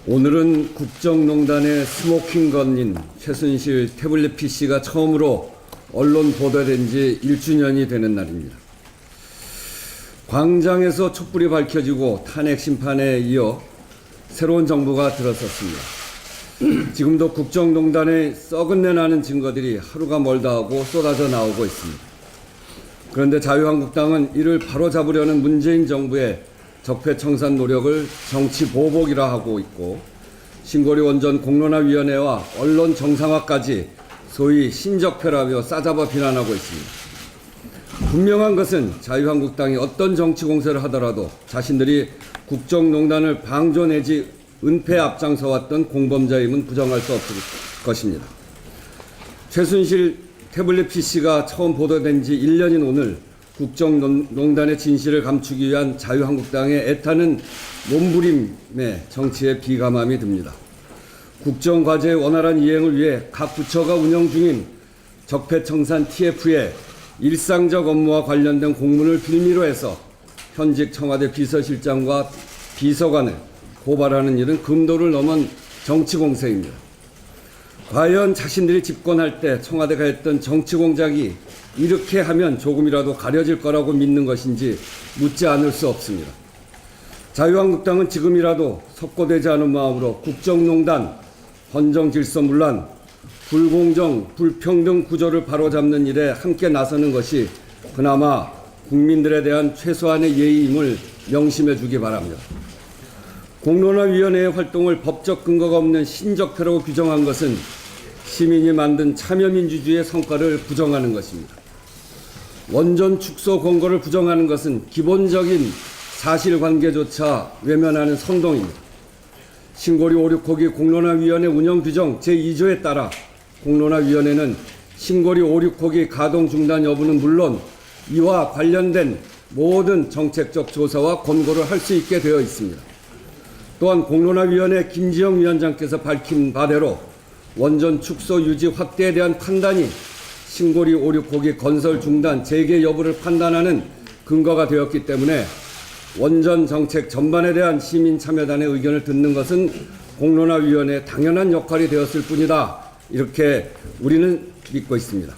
오늘은 국정농단의 스모킹건인 최순실 태블릿 PC가 처음으로 언론 보도된 지 1주년이 되는 날입니다. 광장에서 촛불이 밝혀지고 탄핵 심판에 이어 새로운 정부가 들어섰습니다. 지금도 국정농단의 썩은내 나는 증거들이 하루가 멀다 하고 쏟아져 나오고 있습니다. 그런데 자유한국당은 이를 바로잡으려는 문재인 정부의 적폐청산 노력을 정치 보복이라 하고 있고, 신고리 원전 공론화위원회와 언론 정상화까지 소위 신적폐라며 싸잡아 비난하고 있습니다. 분명한 것은 자유한국당이 어떤 정치 공세를 하더라도 자신들이 국정농단을 방조 내지 은폐에 앞장서왔던 공범자임은 부정할 수 없을 것입니다. 최순실 태블릿 PC가 처음 보도된 지 1년인 오늘 국정농단의 진실을 감추기 위한 자유한국당의 애타는 몸부림에 정치의 비감함이 듭니다. 국정과제의 원활한 이행을 위해 각 부처가 운영 중인 적폐청산 TF에 일상적 업무와 관련된 공문을 빌미로 해서 현직 청와대 비서실장과 비서관을 고발하는 일은 금도를 넘은 정치 공세입니다. 과연 자신들이 집권할 때 청와대가 했던 정치 공작이 이렇게 하면 조금이라도 가려질 거라고 믿는 것인지 묻지 않을 수 없습니다. 자유한국당은 지금이라도 석고되지 않은 마음으로 국정농단, 헌정질서문란, 불공정, 불평등 구조를 바로잡는 일에 함께 나서는 것이 그나마 국민들에 대한 최소한의 예의임을 명심해 주기 바랍니다. 공론화위원회의 활동을 법적 근거가 없는 신적폐라고 규정한 것은 시민이 만든 참여민주주의의 성과를 부정하는 것입니다. 원전 축소 권고를 부정하는 것은 기본적인 사실관계조차 외면하는 선동입니다. 신고리 569기 공론화위원회 운영규정 제2조에 따라 공론화위원회는 신고리 569기 가동 중단 여부는 물론 이와 관련된 모든 정책적 조사와 권고를 할 수 있게 되어 있습니다. 또한 공론화위원회 김지영 위원장께서 밝힌 바대로 원전 축소 유지 확대에 대한 판단이 신고리 569기 건설 중단 재개 여부를 판단하는 근거가 되었기 때문에 원전 정책 전반에 대한 시민 참여단의 의견을 듣는 것은 공론화위원회의 당연한 역할이 되었을 뿐이다. 이렇게 우리는 믿고 있습니다.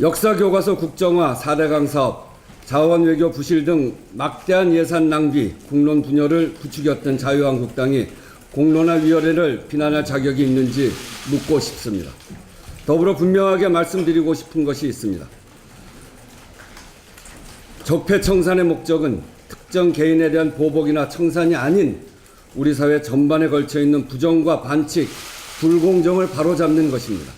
역사교과서 국정화, 4대강 사업, 자원외교 부실 등 막대한 예산 낭비, 국론 분열을 부추겼던 자유한국당이 공론화위원회를 비난할 자격이 있는지 묻고 싶습니다. 더불어 분명하게 말씀드리고 싶은 것이 있습니다. 적폐청산의 목적은 특정 개인에 대한 보복이나 청산이 아닌 우리 사회 전반에 걸쳐 있는 부정과 반칙, 불공정을 바로잡는 것입니다.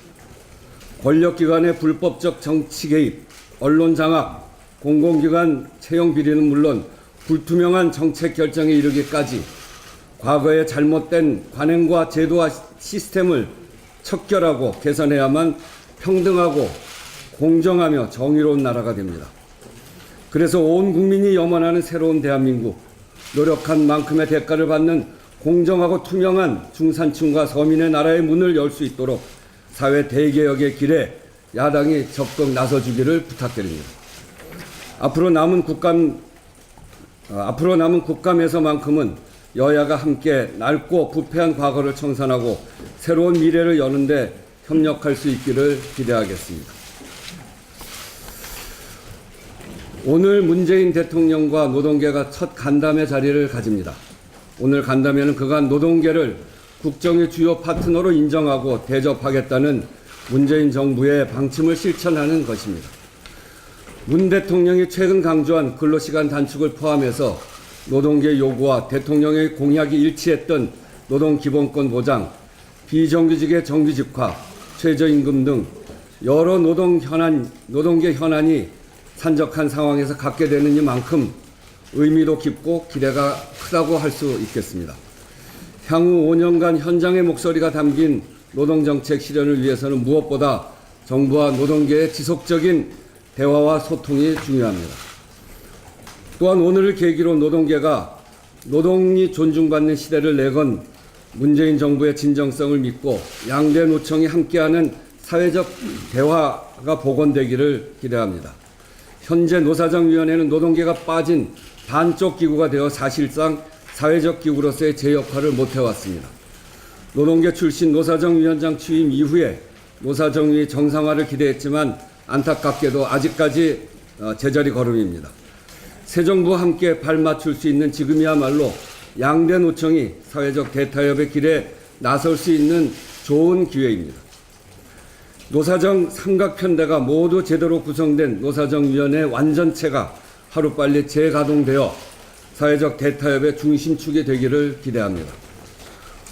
권력기관의 불법적 정치 개입, 언론 장악, 공공기관 채용 비리는 물론 불투명한 정책 결정에 이르기까지 과거의 잘못된 관행과 제도와 시스템을 척결하고 개선해야만 평등하고 공정하며 정의로운 나라가 됩니다. 그래서 온 국민이 염원하는 새로운 대한민국, 노력한 만큼의 대가를 받는 공정하고 투명한 중산층과 서민의 나라의 문을 열 수 있도록 사회 대개혁의 길에 야당이 적극 나서주기를 부탁드립니다. 앞으로 남은 국감에서만큼은 여야가 함께 낡고 부패한 과거를 청산하고 새로운 미래를 여는데 협력할 수 있기를 기대하겠습니다. 오늘 문재인 대통령과 노동계가 첫 간담회 자리를 가집니다. 오늘 간담회는 그간 노동계를 국정의 주요 파트너로 인정하고 대접하겠다는 문재인 정부의 방침을 실천하는 것입니다. 문 대통령이 최근 강조한 근로시간 단축을 포함해서 노동계 요구와 대통령의 공약이 일치했던 노동기본권 보장, 비정규직의 정규직화, 최저임금 등 여러 노동계 현안이 산적한 상황에서 갖게 되는 이만큼 의미도 깊고 기대가 크다고 할 수 있겠습니다. 향후 5년간 현장의 목소리가 담긴 노동정책 실현을 위해서는 무엇보다 정부와 노동계의 지속적인 대화와 소통이 중요합니다. 또한 오늘을 계기로 노동계가 노동이 존중받는 시대를 내건 문재인 정부의 진정성을 믿고 양대 노총이 함께하는 사회적 대화가 복원되기를 기대합니다. 현재 노사정위원회는 노동계가 빠진 반쪽 기구가 되어 사실상 사회적 기구로서의 제 역할을 못해왔습니다. 노동계 출신 노사정위원장 취임 이후에 노사정위 정상화를 기대했지만 안타깝게도 아직까지 제자리 걸음입니다. 새 정부와 함께 발맞출 수 있는 지금이야말로 양대 노총이 사회적 대타협의 길에 나설 수 있는 좋은 기회입니다. 노사정 삼각편대가 모두 제대로 구성된 노사정위원회 완전체가 하루빨리 재가동되어 사회적 대타협의 중심축이 되기를 기대합니다.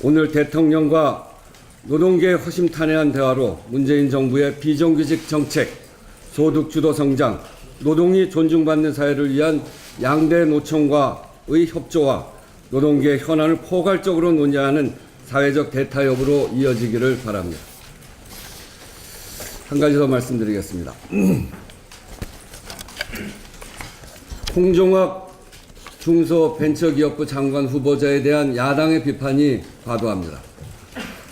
오늘 대통령과 노동계의 허심탄회한 대화로 문재인 정부의 비정규직 정책, 소득주도 성장, 노동이 존중받는 사회를 위한 양대 노총과의 협조와 노동계의 현안을 포괄적으로 논의하는 사회적 대타협으로 이어지기를 바랍니다. 한 가지 더 말씀드리겠습니다. 홍종학 중소벤처기업부 장관 후보자에 대한 야당의 비판이 과도합니다.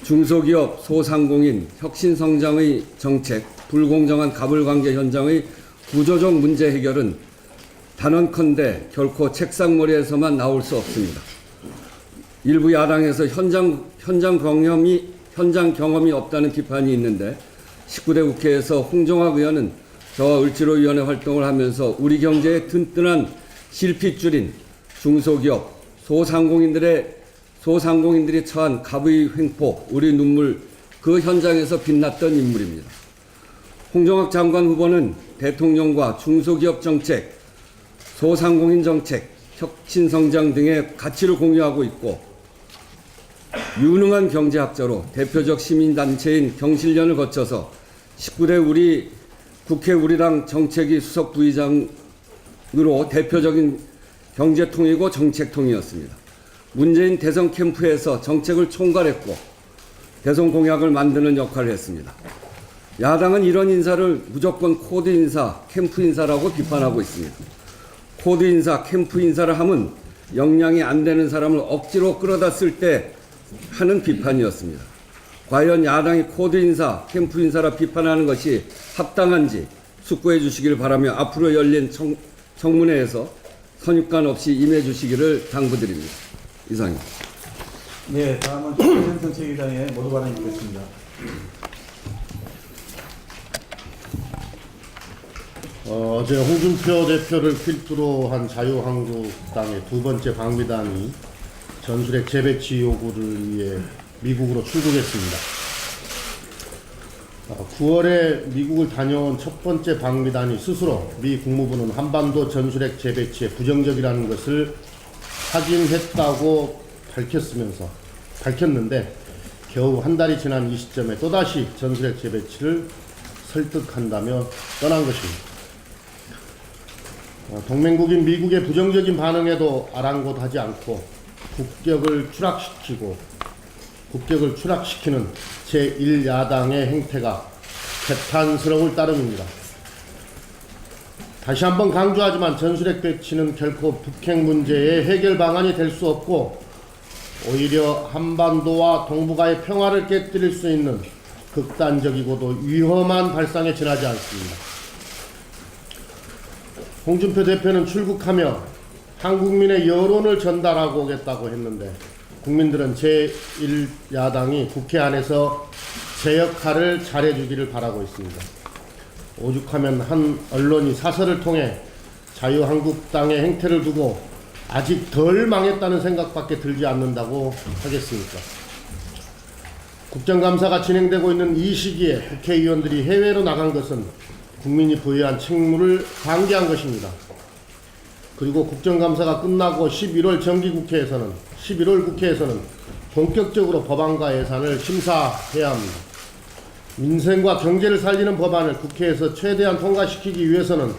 중소기업, 소상공인, 혁신성장의 정책, 불공정한 가불관계 현장의 구조적 문제 해결은 단언컨대 결코 책상머리에서만 나올 수 없습니다. 일부 야당에서 현장 경험이 없다는 비판이 있는데 19대 국회에서 홍종학 의원은 저와 을지로위원회 활동을 하면서 우리 경제의 튼튼한 실핏줄인 중소기업, 소상공인들이 처한 갑의 횡포, 우리 눈물 그 현장에서 빛났던 인물입니다. 홍종학 장관 후보는 대통령과 중소기업 정책, 소상공인 정책, 혁신성장 등의 가치를 공유하고 있고 유능한 경제학자로 대표적 시민단체인 경실련을 거쳐서 19대 국회 우리당 정책위 수석 부의장으로 대표적인 경제통이고 정책통이었습니다. 문재인 대선 캠프에서 정책을 총괄했고 대선 공약을 만드는 역할을 했습니다. 야당은 이런 인사를 무조건 코드 인사, 캠프 인사라고 비판하고 있습니다. 코드 인사, 캠프 인사를 하면 역량이 안 되는 사람을 억지로 끌어다 쓸 때 하는 비판이었습니다. 과연 야당이 코드 인사, 캠프 인사라 비판하는 것이 합당한지 숙고해 주시길 바라며 앞으로 열린 청문회에서 선입관 없이 임해 주시기를 당부드립니다. 이상입니다. 네, 다음은 최재형 정책위의장의 모두 발언 있겠습니다. 어제 홍준표 대표를 필두로 한 자유한국당의 두 번째 방미단이 전술핵 재배치 요구를 위해 미국으로 출국했습니다. 9월에 미국을 다녀온 첫 번째 방미단이 스스로 미 국무부는 한반도 전술핵 재배치에 부정적이라는 것을 확인했다고 밝혔는데 겨우 한 달이 지난 이 시점에 또다시 전술핵 재배치를 설득한다며 떠난 것입니다. 동맹국인 미국의 부정적인 반응에도 아랑곳하지 않고 국격을 추락시키는 제1야당의 행태가 개탄스러울 따름입니다. 다시 한번 강조하지만 전술핵 배치는 결코 북핵 문제의 해결 방안이 될 수 없고 오히려 한반도와 동북아의 평화를 깨뜨릴 수 있는 극단적이고도 위험한 발상에 지나지 않습니다. 홍준표 대표는 출국하며 한국민의 여론을 전달하고 오겠다고 했는데 국민들은 제1야당이 국회 안에서 제 역할을 잘해주기를 바라고 있습니다. 오죽하면 한 언론이 사설을 통해 자유한국당의 행태를 두고 아직 덜 망했다는 생각밖에 들지 않는다고 하겠습니까? 국정감사가 진행되고 있는 이 시기에 국회의원들이 해외로 나간 것은 국민이 부여한 책무를 방기한 것입니다. 그리고 국정감사가 끝나고 11월 국회에서는 본격적으로 법안과 예산을 심사해야 합니다. 민생과 경제를 살리는 법안을 국회에서 최대한 통과시키기 위해서는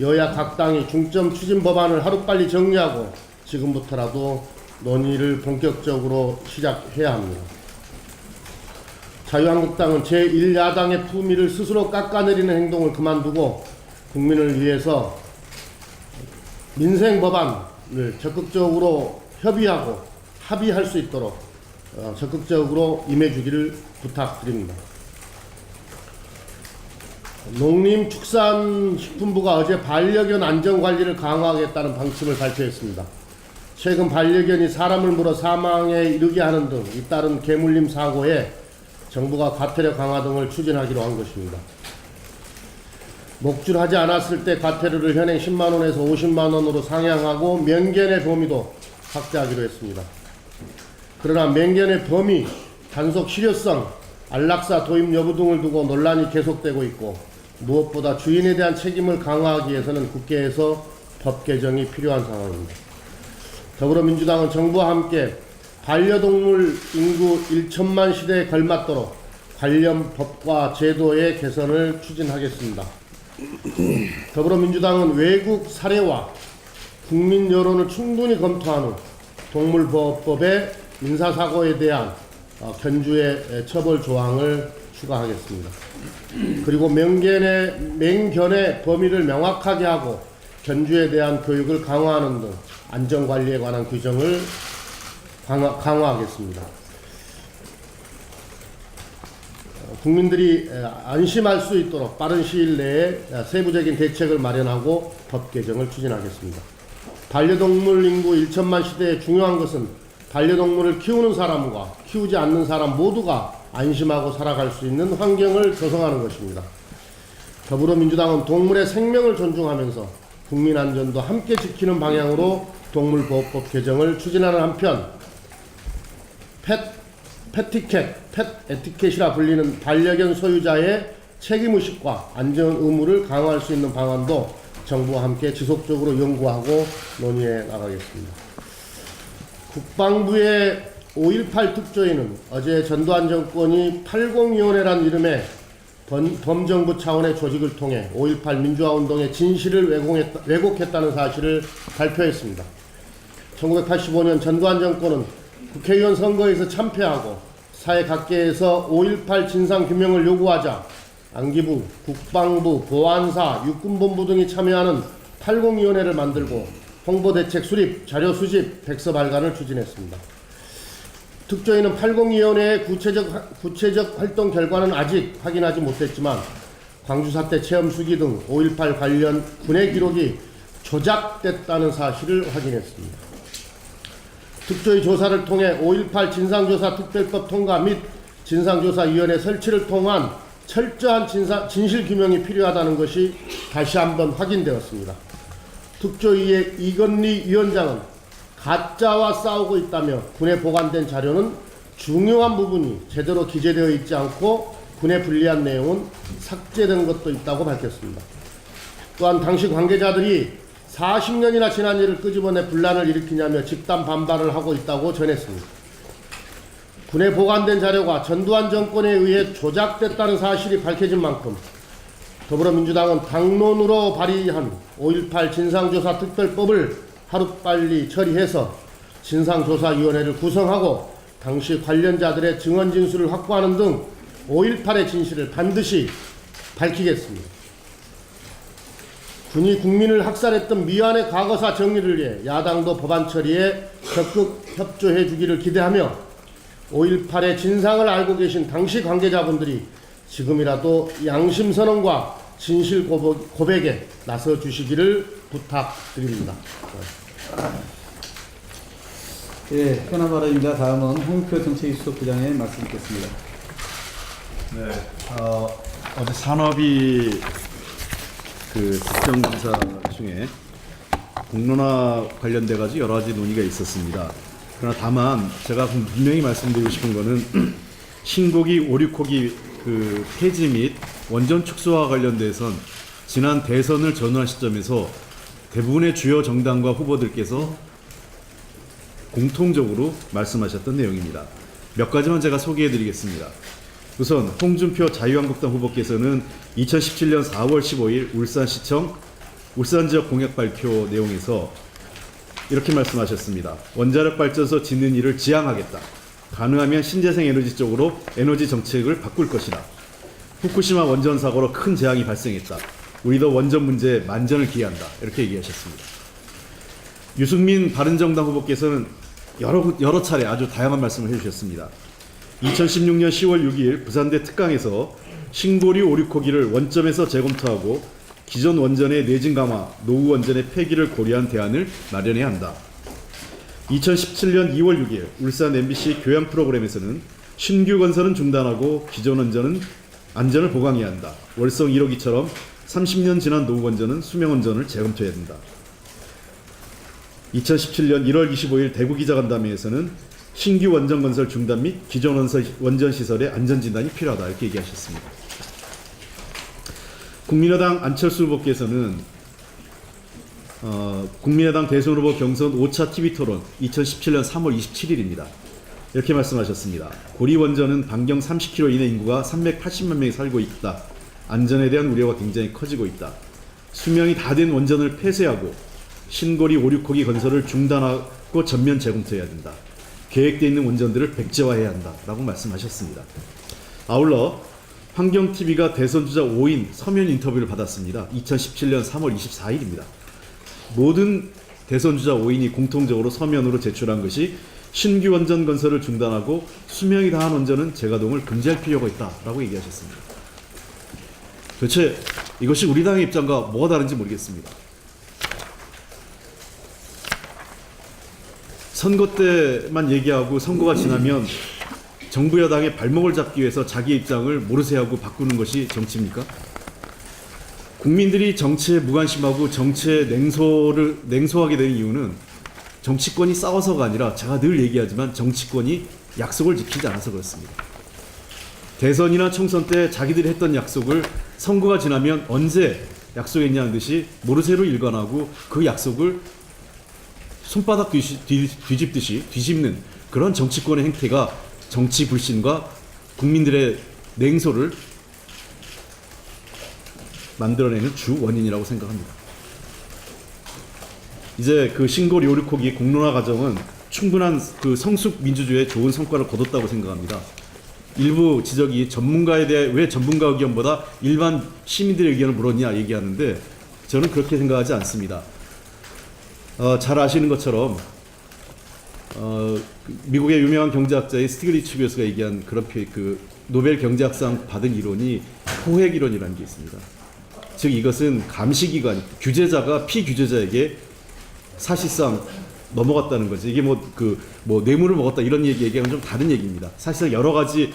여야 각 당이 중점 추진 법안을 하루빨리 정리하고 지금부터라도 논의를 본격적으로 시작해야 합니다. 자유한국당은 제1야당의 품위를 스스로 깎아내리는 행동을 그만두고 국민을 위해서 민생 법안을 적극적으로 합의할 수 있도록 적극적으로 임해주기를 부탁드립니다. 농림축산식품부가 어제 반려견 안전관리를 강화하겠다는 방침을 발표했습니다. 최근 반려견이 사람을 물어 사망에 이르게 하는 등 잇따른 개물림 사고에 정부가 과태료 강화 등을 추진하기로 한 것입니다. 목줄하지 않았을 때 과태료를 현행 10만원에서 50만원으로 상향하고 명견의 범위도 확대하기로 했습니다. 그러나 명견의 범위, 단속 실효성, 안락사 도입 여부 등을 두고 논란이 계속되고 있고 무엇보다 주인에 대한 책임을 강화하기 위해서는 국회에서 법 개정이 필요한 상황입니다. 더불어민주당은 정부와 함께 반려동물 인구 1천만 시대에 걸맞도록 관련 법과 제도의 개선을 추진하겠습니다. 더불어민주당은 외국 사례와 국민 여론을 충분히 검토한 후 동물보호법의 민사사고에 대한 견주의 처벌 조항을 추가하겠습니다. 그리고 맹견의 범위를 명확하게 하고 견주에 대한 교육을 강화하는 등 안전관리에 관한 규정을 강화하겠습니다. 국민들이 안심할 수 있도록 빠른 시일 내에 세부적인 대책을 마련하고 법 개정을 추진하겠습니다. 반려동물 인구 1천만 시대에 중요한 것은 반려동물을 키우는 사람과 키우지 않는 사람 모두가 안심하고 살아갈 수 있는 환경을 조성하는 것입니다. 더불어민주당은 동물의 생명을 존중하면서 국민 안전도 함께 지키는 방향으로 동물보호법 개정을 추진하는 한편 펫 에티켓이라 불리는 반려견 소유자의 책임의식과 안전 의무를 강화할 수 있는 방안도 정부와 함께 지속적으로 연구하고 논의해 나가겠습니다. 국방부의 5.18 특조위는 어제 전두환 정권이 80위원회란 이름의 범정부 차원의 조직을 통해 5.18 민주화운동의 진실을 왜곡했다는 사실을 발표했습니다. 1985년 전두환 정권은 국회의원 선거에서 참패하고 사회 각계에서 5.18 진상규명을 요구하자 안기부, 국방부, 보안사, 육군본부 등이 참여하는 80위원회를 만들고 홍보대책 수립, 자료 수집, 백서 발간을 추진했습니다. 특조위는 80위원회의 구체적 활동 결과는 아직 확인하지 못했지만 광주사태 체험 수기 등 5.18 관련 군의 기록이 조작됐다는 사실을 확인했습니다. 특조위 조사를 통해 5.18 진상조사 특별법 통과 및 진상조사위원회 설치를 통한 철저한 진실규명이 필요하다는 것이 다시 한번 확인되었습니다. 특조위의 이건리 위원장은 가짜와 싸우고 있다며 군에 보관된 자료는 중요한 부분이 제대로 기재되어 있지 않고 군에 불리한 내용은 삭제된 것도 있다고 밝혔습니다. 또한 당시 관계자들이 40년이나 지난 일을 끄집어내 분란을 일으키냐며 집단 반발을 하고 있다고 전했습니다. 군에 보관된 자료가 전두환 정권에 의해 조작됐다는 사실이 밝혀진 만큼 더불어민주당은 당론으로 발의한 5.18 진상조사 특별법을 하루빨리 처리해서 진상조사위원회를 구성하고 당시 관련자들의 증언 진술을 확보하는 등 5.18의 진실을 반드시 밝히겠습니다. 군이 국민을 학살했던 미완의 과거사 정리를 위해 야당도 법안 처리에 적극 협조해 주기를 기대하며 5.18의 진상을 알고 계신 당시 관계자분들이 지금이라도 양심선언과 진실 고백에 나서 주시기를 부탁드립니다. 예, 현안바라입니다. 다음은 홍표 정책수석부장의 말씀 듣겠습니다. 네, 어제 산업이 국정조사 중에 공론화 관련돼 가지고 여러 가지 논의가 있었습니다. 그러나 다만 제가 분명히 말씀드리고 싶은 거는 신고기 오류코기 폐지 및 원전 축소와 관련돼선 지난 대선을 전후한 시점에서 대부분의 주요 정당과 후보들께서 공통적으로 말씀하셨던 내용입니다. 몇 가지만 제가 소개해 드리겠습니다. 우선 홍준표 자유한국당 후보께서는 2017년 4월 15일 울산시청 울산지역 공약 발표 내용에서 이렇게 말씀하셨습니다. 원자력 발전소 짓는 일을 지향하겠다. 가능하면 신재생 에너지 쪽으로 에너지 정책을 바꿀 것이다. 후쿠시마 원전 사고로 큰 재앙이 발생했다. 우리도 원전 문제에 만전을 기해한다. 이렇게 얘기하셨습니다. 유승민 바른정당 후보께서는 여러 차례 아주 다양한 말씀을 해주셨습니다. 2016년 10월 6일 부산대 특강에서 신고리 오류코기를 원점에서 재검토하고 기존 원전의 내진 강화, 노후 원전의 폐기를 고려한 대안을 마련해야 한다. 2017년 2월 6일 울산 MBC 교양 프로그램에서는 신규 건설은 중단하고 기존 안전을 보강해야 한다. 월성 1호기처럼 30년 지난 노후 건전은 수명 건전을 재검토해야 된다. 2017년 1월 25일 대구 기자간담회에서는 신규 원전 건설 중단 및 기존 원전 시설의 안전진단이 필요하다 이렇게 얘기하셨습니다. 국민의당 안철수 후보께서는 국민의당 대선 후보 경선 5차 TV토론 2017년 3월 27일입니다. 이렇게 말씀하셨습니다. 고리 원전은 반경 30km 이내 인구가 380만 명이 살고 있다. 안전에 대한 우려가 굉장히 커지고 있다. 수명이 다 된 원전을 폐쇄하고 신고리 5, 6호기 건설을 중단하고 전면 재검토해야 된다. 계획되어 있는 원전들을 백제화해야 한다. 라고 말씀하셨습니다. 아울러 환경TV가 대선주자 5인 서면 인터뷰를 받았습니다. 2017년 3월 24일입니다. 모든 대선주자 5인이 공통적으로 서면으로 제출한 것이 신규 원전 건설을 중단하고 수명이 다한 원전은 재가동을 금지할 필요가 있다라고 얘기하셨습니다. 도대체 이것이 우리 당의 입장과 뭐가 다른지 모르겠습니다. 선거 때만 얘기하고 선거가 지나면 정부 여당의 발목을 잡기 위해서 자기 입장을 모르쇠하고 바꾸는 것이 정치입니까? 국민들이 정치에 무관심하고 정치에 냉소하게 되는 이유는 정치권이 싸워서가 아니라 제가 늘 얘기하지만 정치권이 약속을 지키지 않아서 그렇습니다. 대선이나 총선 때 자기들이 했던 약속을 선거가 지나면 언제 약속했냐는 듯이 모르쇠로 일관하고 그 약속을 손바닥 뒤집듯이 뒤집는 그런 정치권의 행태가 정치 불신과 국민들의 냉소를 만들어내는 주 원인이라고 생각합니다. 이제 그 신고리 5, 6호기 공론화 과정은 충분한 그 성숙 민주주의에 좋은 성과를 거뒀다고 생각합니다. 일부 지적이 전문가에 대해 왜 전문가 의견보다 일반 시민들의 의견을 물었냐 얘기하는데 저는 그렇게 생각하지 않습니다. 잘 아시는 것처럼 미국의 유명한 경제학자의 스티글리츠 교수가 얘기한 그런 그 노벨 경제학상 받은 이론이 포획 이론이라는 게 있습니다. 즉 이것은 감시기관 규제자가 피규제자에게 사실상 넘어갔다는 거지. 이게 뭐 뇌물을 먹었다 이런 얘기하면 좀 다른 얘기입니다. 사실상 여러 가지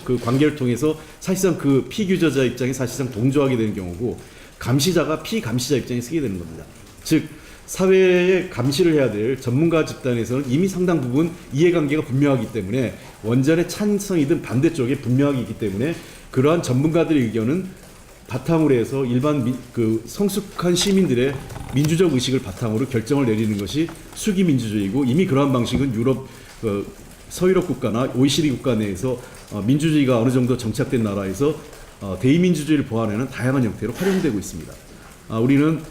그 관계를 통해서 사실상 그 피규제자 입장에 사실상 동조하게 되는 경우고 감시자가 피감시자 입장에 쓰게 되는 겁니다. 즉 사회에 감시를 해야 될 전문가 집단에서는 이미 상당 부분 이해관계가 분명하기 때문에 원전의 찬성이든 반대쪽에 분명하게 있기 때문에 그러한 전문가들의 의견은 바탕으로 해서 일반 그 성숙한 시민들의 민주적 의식을 바탕으로 결정을 내리는 것이 수기 민주주의고 이미 그러한 방식은 유럽 서유럽 국가나 OECD 국가 내에서 민주주의가 어느 정도 정착된 나라에서 대의민주주의를 보완하는 다양한 형태로 활용되고 있습니다. 우리는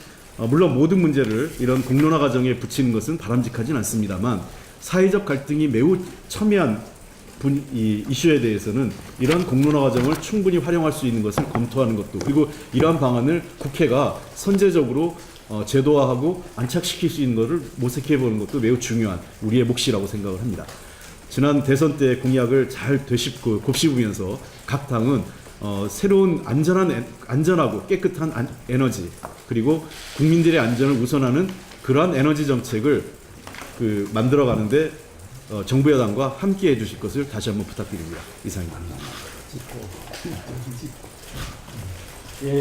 물론 모든 문제를 이런 공론화 과정에 붙이는 것은 바람직하진 않습니다만 사회적 갈등이 매우 첨예한 이 이슈에 대해서는 이런 공론화 과정을 충분히 활용할 수 있는 것을 검토하는 것도 그리고 이러한 방안을 국회가 선제적으로 제도화하고 안착시킬 수 있는 것을 모색해 보는 것도 매우 중요한 우리의 몫이라고 생각을 합니다. 지난 대선 때 공약을 잘 곱씹으면서 각 당은 새로운 안전하고 깨끗한 에너지 그리고 국민들의 안전을 우선하는 그러한 에너지 정책을 만들어가는데 정부 여당과 함께 해주실 것을 다시 한번 부탁드립니다. 이상입니다. 예,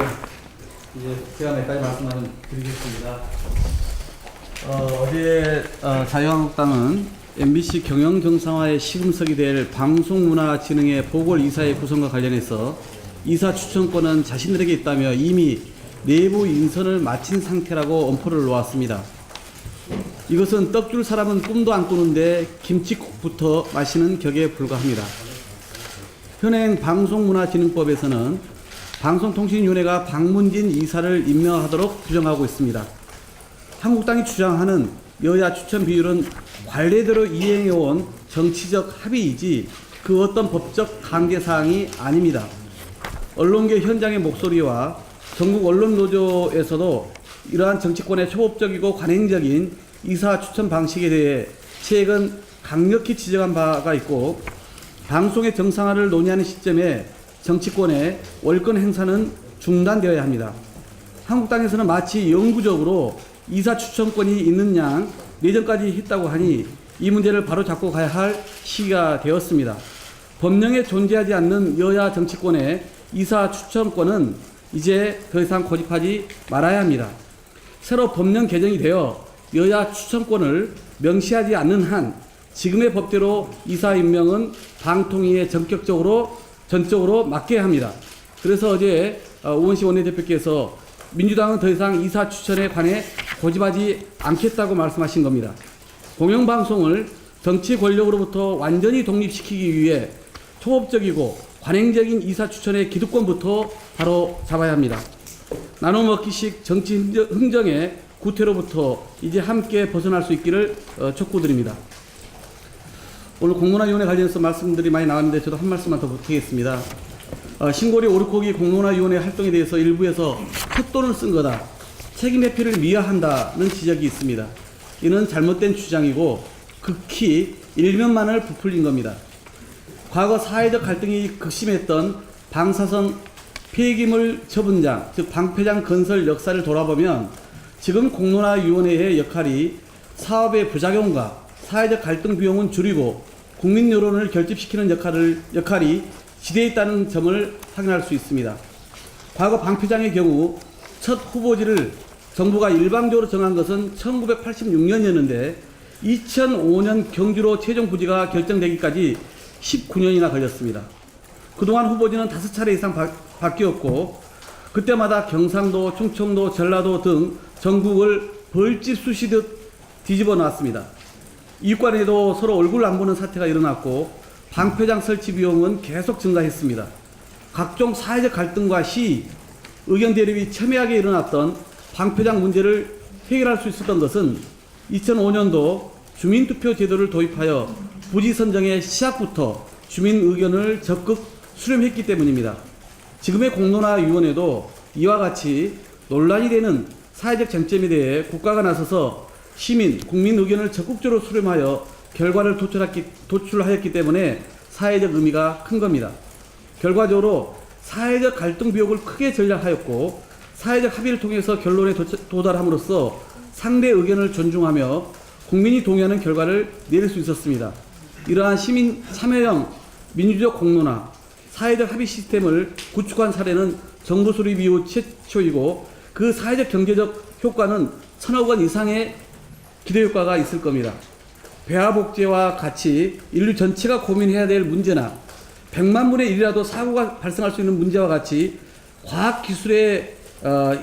이제 제가 몇 가지 말씀을 드리겠습니다. 어제 자유한국당은 MBC 경영 정상화의 시금석이 될 방송문화진흥회 보궐 이사의 구성과 관련해서 이사 추천권은 자신들에게 있다며 이미 내부 인선을 마친 상태라고 엄포를 놓았습니다. 이것은 떡 줄 사람은 꿈도 안 꾸는데 김치국부터 마시는 격에 불과합니다. 현행 방송문화진흥법에서는 방송통신위원회가 방문진 이사를 임명하도록 규정하고 있습니다. 한국당이 주장하는 여야 추천 비율은 관례대로 이행해온 정치적 합의이지 그 어떤 법적 관계사항이 아닙니다. 언론계 현장의 목소리와 전국 언론노조에서도 이러한 정치권의 초법적이고 관행적인 이사 추천 방식에 대해 최근 강력히 지적한 바가 있고 방송의 정상화를 논의하는 시점에 정치권의 월권 행사는 중단되어야 합니다. 한국당에서는 마치 영구적으로 이사 추천권이 있는 양 내전까지 했다고 하니 이 문제를 바로잡고 가야 할 시기가 되었습니다. 법령에 존재하지 않는 여야 정치권의 이사 추천권은 이제 더 이상 고집하지 말아야 합니다. 새로 법령 개정이 되어 여야 추천권을 명시하지 않는 한 지금의 법대로 이사 임명은 방통위에 전적으로 맡겨야 합니다. 그래서 어제 우원식 원내대표께서 민주당은 더 이상 이사 추천에 관해 고집하지 않겠다고 말씀하신 겁니다. 공영방송을 정치 권력으로부터 완전히 독립시키기 위해 초법적이고 관행적인 이사 추천의 기득권부터 바로 잡아야 합니다. 나눠 먹기식 정치 흥정의 구태로부터 이제 함께 벗어날 수 있기를 촉구드립니다. 오늘 공론화위원회 관련해서 말씀들이 많이 나왔는데 저도 한 말씀만 더 드리겠습니다. 신고리 오르코기 공론화위원회 활동에 대해서 일부에서 헛돈을 쓴 거다, 책임 회피를 미화한다는 지적이 있습니다. 이는 잘못된 주장이고 극히 일면만을 부풀린 겁니다. 과거 사회적 갈등이 극심했던 방사성 폐기물 처분장, 즉 방패장 건설 역사를 돌아보면 지금 공론화위원회의 역할이 사업의 부작용과 사회적 갈등 비용은 줄이고 국민 여론을 결집시키는 역할이 지대에 있다는 점을 확인할 수 있습니다. 과거 방패장의 경우 첫 후보지를 정부가 일방적으로 정한 것은 1986년이었는데 2005년 경주로 최종 부지가 결정되기까지 19년이나 걸렸습니다. 그동안 후보지는 5차례 이상 바뀌었고 그때마다 경상도, 충청도, 전라도 등 전국을 벌집 쑤시듯 뒤집어 놨습니다. 이육간에도 서로 얼굴 안 보는 사태가 일어났고 방패장 설치 비용은 계속 증가했습니다. 각종 사회적 갈등과 시위, 의견 대립이 첨예하게 일어났던 방패장 문제를 해결할 수 있었던 것은 2005년도 주민투표 제도를 도입하여 부지 선정의 시작부터 주민 의견을 적극 수렴했기 때문입니다. 지금의 공론화위원회도 이와 같이 논란이 되는 사회적 쟁점에 대해 국가가 나서서 시민, 국민 의견을 적극적으로 수렴하여 결과를 도출하였기 때문에 사회적 의미가 큰 겁니다. 결과적으로 사회적 갈등 비용을 크게 전략하였고 사회적 합의를 통해서 결론에 도달함으로써 상대 의견을 존중하며 국민이 동의하는 결과를 내릴 수 있었습니다. 이러한 시민 참여형 민주적 공론화, 사회적 합의 시스템을 구축한 사례는 정부 수립 이후 최초이고 그 사회적 경제적 효과는 1,000억 원 이상의 기대효과가 있을 겁니다. 배아 복제와 같이 인류 전체가 고민해야 될 문제나 100만 분의 1이라도 사고가 발생할 수 있는 문제와 같이 과학기술의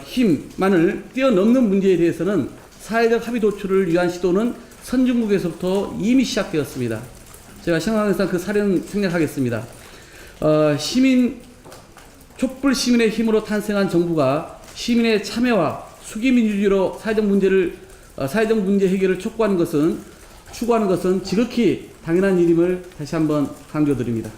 힘만을 뛰어넘는 문제에 대해서는 사회적 합의 도출을 위한 시도는 선진국에서부터 이미 시작되었습니다. 제가 생각상 그 사례는 생략하겠습니다. 촛불 시민의 힘으로 탄생한 정부가 시민의 참여와 수기민주주의로 사회적 문제 해결을 추구하는 것은 지극히 당연한 일임을 다시 한번 강조드립니다.